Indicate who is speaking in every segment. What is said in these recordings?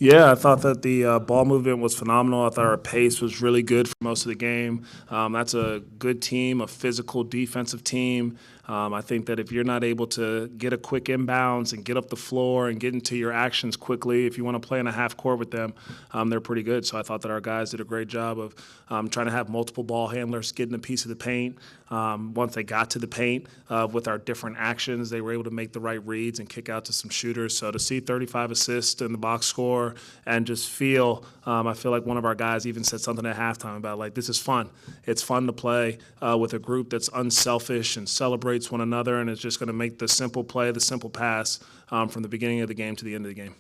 Speaker 1: Yeah, I thought that the ball movement was phenomenal. I thought our pace was really good for most of the game. That's a good team, a physical defensive team. I think that if you're not able to get a quick inbounds and get up the floor and get into your actions quickly, if you want to play in a half court with them, they're pretty good. So I thought that our guys did a great job of trying to have multiple ball handlers getting a piece of the paint. Once they got to the paint with our different actions, they were able to make the right reads and kick out to some shooters. So to see 35 assists in the box score and just I feel like one of our guys even said something at halftime about like, this is fun. It's fun to play with a group that's unselfish and celebrates one another, and it's just going to make the simple play, the simple pass from the beginning of the game to the end of the game.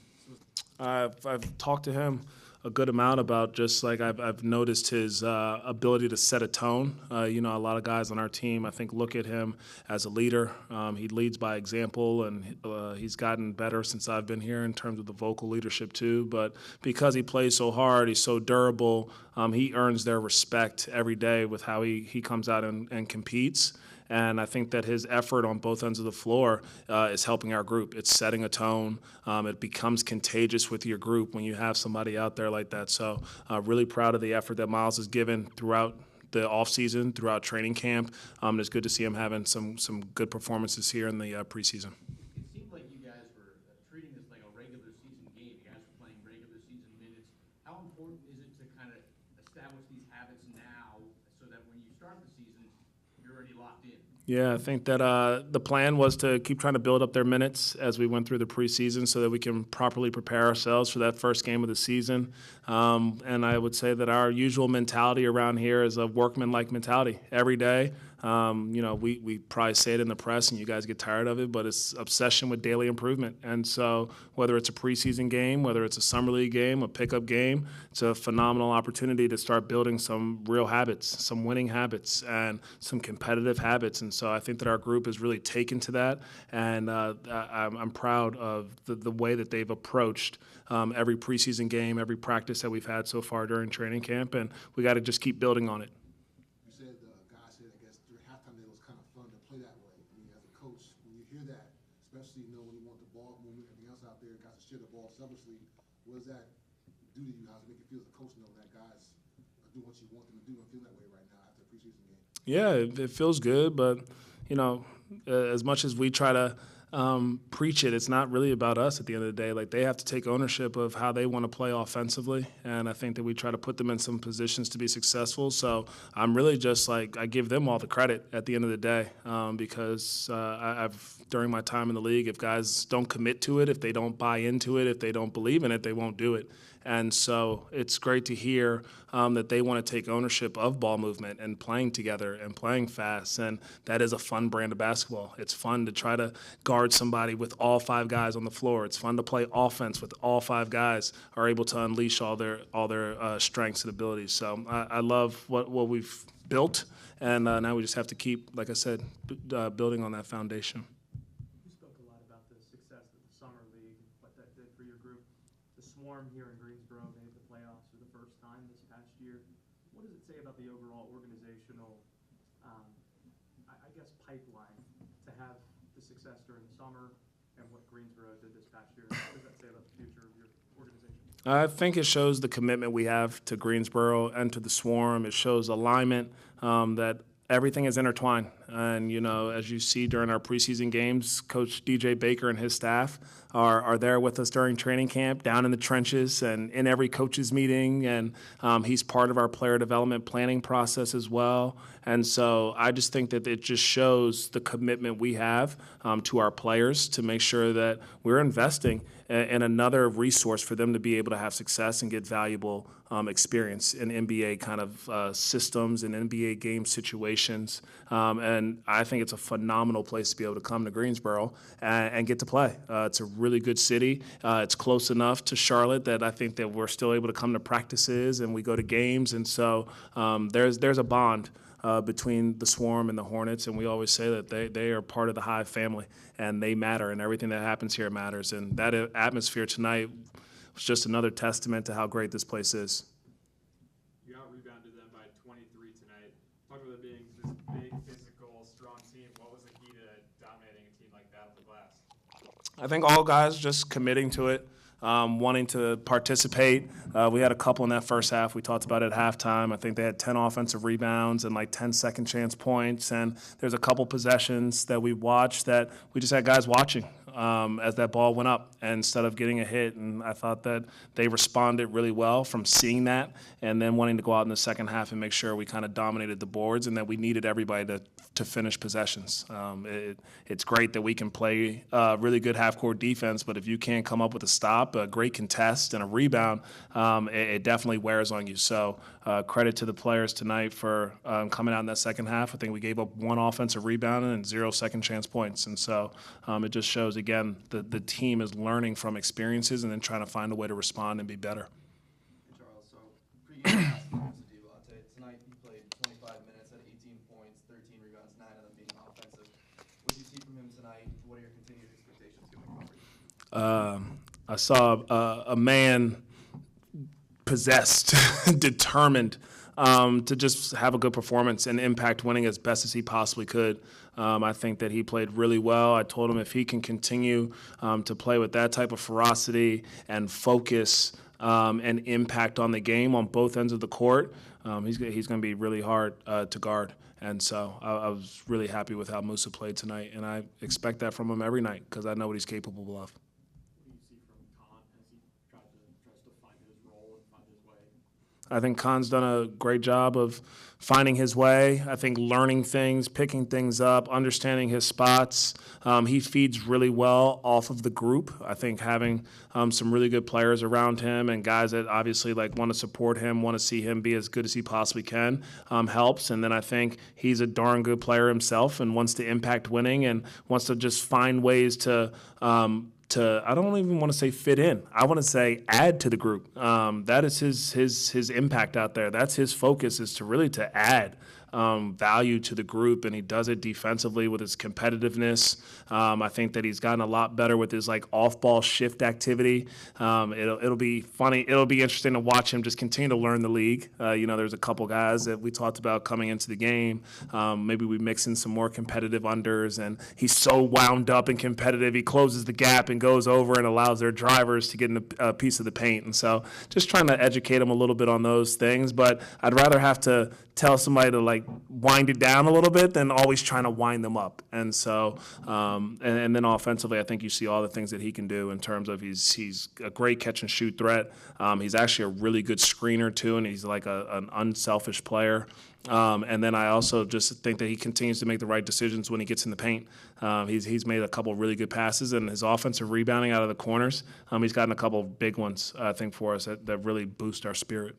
Speaker 1: I've talked to him a good amount about just like I've noticed his ability to set a tone. A lot of guys on our team, I think, look at him as a leader. He leads by example, and he's gotten better since I've been here in terms of the vocal leadership too. But because he plays so hard, he's so durable, he earns their respect every day with how he comes out and competes. And I think that his effort on both ends of the floor is helping our group. It's setting a tone. It becomes contagious with your group when you have somebody out there like that. So really proud of the effort that Miles has given throughout the offseason, throughout training camp. It's good to see him having some good performances here in the preseason.
Speaker 2: It seemed like you guys were treating this like a regular season game. You guys were playing regular season minutes. How important is it to kind of establish these habits now so that when you start the season, you're already locked in?
Speaker 1: Yeah, I think that the plan was to keep trying to build up their minutes as we went through the preseason so that we can properly prepare ourselves for that first game of the season. And I would say that our usual mentality around here is a workman-like mentality. Every day, we probably say it in the press and you guys get tired of it, but it's obsession with daily improvement. And so whether it's a preseason game, whether it's a summer league game, a pickup game, it's a phenomenal opportunity to start building some real habits, some winning habits, and some competitive habits. And so I think that our group is really taken to that, and I'm proud of the way that they've approached every preseason game, every practice that we've had so far during training camp, and we got to just keep building on it.
Speaker 3: You said guys said, I guess during halftime it was kind of fun to play that way. I mean, as a coach, when you hear that, especially when you want the ball movement, everything else out there, guys to share the ball selfishly, what does that do to you? How does it make you feel as a coach knowing that guys are doing what you want them to do and feel that way right now after a preseason game?
Speaker 1: Yeah, it feels good, but as much as we try to preach it, it's not really about us at the end of the day. Like, they have to take ownership of how they want to play offensively, and I think that we try to put them in some positions to be successful. So I'm really just like, I give them all the credit at the end of the day, because I've during my time in the league, if guys don't commit to it, if they don't buy into it, if they don't believe in it, they won't do it. And so it's great to hear that they want to take ownership of ball movement and playing together and playing fast. And that is a fun brand of basketball. It's fun to try to guard somebody with all five guys on the floor. It's fun to play offense with all five guys are able to unleash all their strengths and abilities. So I love what we've built, and now we just have to keep, like I said, building on that foundation.
Speaker 4: You spoke a lot about the success of the Summer League and what that did for your group. The Swarm here in Greensboro made the playoffs for the first time this past year. What does it say about the overall organizational, pipeline to have the success during the summer and what Greensboro did this past year? What does that say about the future of your organization?
Speaker 1: I think it shows the commitment we have to Greensboro and to the Swarm. It shows alignment, that everything is intertwined. And, as you see during our preseason games, Coach DJ Baker and his staff are there with us during training camp, down in the trenches and in every coach's meeting. And he's part of our player development planning process as well. And so I just think that it just shows the commitment we have to our players to make sure that we're investing in another resource for them to be able to have success and get valuable experience in NBA kind of systems and NBA game situations. And I think it's a phenomenal place to be able to come to Greensboro and get to play. It's a really good city. It's close enough to Charlotte that I think that we're still able to come to practices and we go to games. And so there's a bond between the Swarm and the Hornets, and we always say that they are part of the Hive family, and they matter, and everything that happens here matters. And that atmosphere tonight was just another testament to how great this place is.
Speaker 5: You out-rebounded them by 23 tonight. Talk about it being this big, physical, strong team. What was the key to dominating a team like that on the glass?
Speaker 1: I think all guys just committing to it. wanting to participate. We had a couple in that first half. We talked about it at halftime. I think they had 10 offensive rebounds and like 10 second chance points. And there's a couple possessions that we watched that we just had guys watching as that ball went up instead of getting a hit. And I thought that they responded really well from seeing that and then wanting to go out in the second half and make sure we kind of dominated the boards and that we needed everybody to finish possessions. It's great that we can play really good half-court defense, but if you can't come up with a stop, a great contest, and a rebound, it definitely wears on you. So credit to the players tonight for coming out in that second half. I think we gave up 1 offensive rebound and 0 second chance points. And so it just shows, again, the team is learning from experiences and then trying to find a way to respond and be better.
Speaker 6: Hey, Charles, so pregame last game was a Devontae. Tonight he played 25 minutes, had 18 points, 13 rebounds, 9 of them being offensive. What did you see from him tonight? What are your continued expectations going forward?
Speaker 1: I saw a man possessed, determined to just have a good performance and impact winning as best as he possibly could. I think that he played really well. I told him if he can continue to play with that type of ferocity and focus and impact on the game on both ends of the court, he's going to be really hard to guard. And so I was really happy with how Musa played tonight, and I expect that from him every night because I know what he's capable of.
Speaker 4: What do you see from Khan as he tries to find his role and find his way?
Speaker 1: I think Khan's done a great job of finding his way. I think learning things, picking things up, understanding his spots. He feeds really well off of the group. I think having some really good players around him and guys that obviously like want to support him, want to see him be as good as he possibly can helps. And then I think he's a darn good player himself and wants to impact winning and wants to just find ways to I don't even want to say fit in. I want to say add to the group. That is his impact out there. That's his focus, is to add value to the group, and he does it defensively with his competitiveness. I think that he's gotten a lot better with his like off-ball shift activity. It'll be funny. It'll be interesting to watch him just continue to learn the league. There's a couple guys that we talked about coming into the game. Maybe we mix in some more competitive unders, and he's so wound up and competitive. He closes the gap and goes over and allows their drivers to get in a piece of the paint. And so just trying to educate him a little bit on those things. But I'd rather have to tell somebody to like wind it down a little bit than always trying to wind them up. And so, and then offensively, I think you see all the things that he can do in terms of he's a great catch and shoot threat. He's actually a really good screener too, and he's like an unselfish player. And then I also just think that he continues to make the right decisions when he gets in the paint. He's made a couple of really good passes, and his offensive rebounding out of the corners, he's gotten a couple of big ones, I think, for us that really boost our spirit.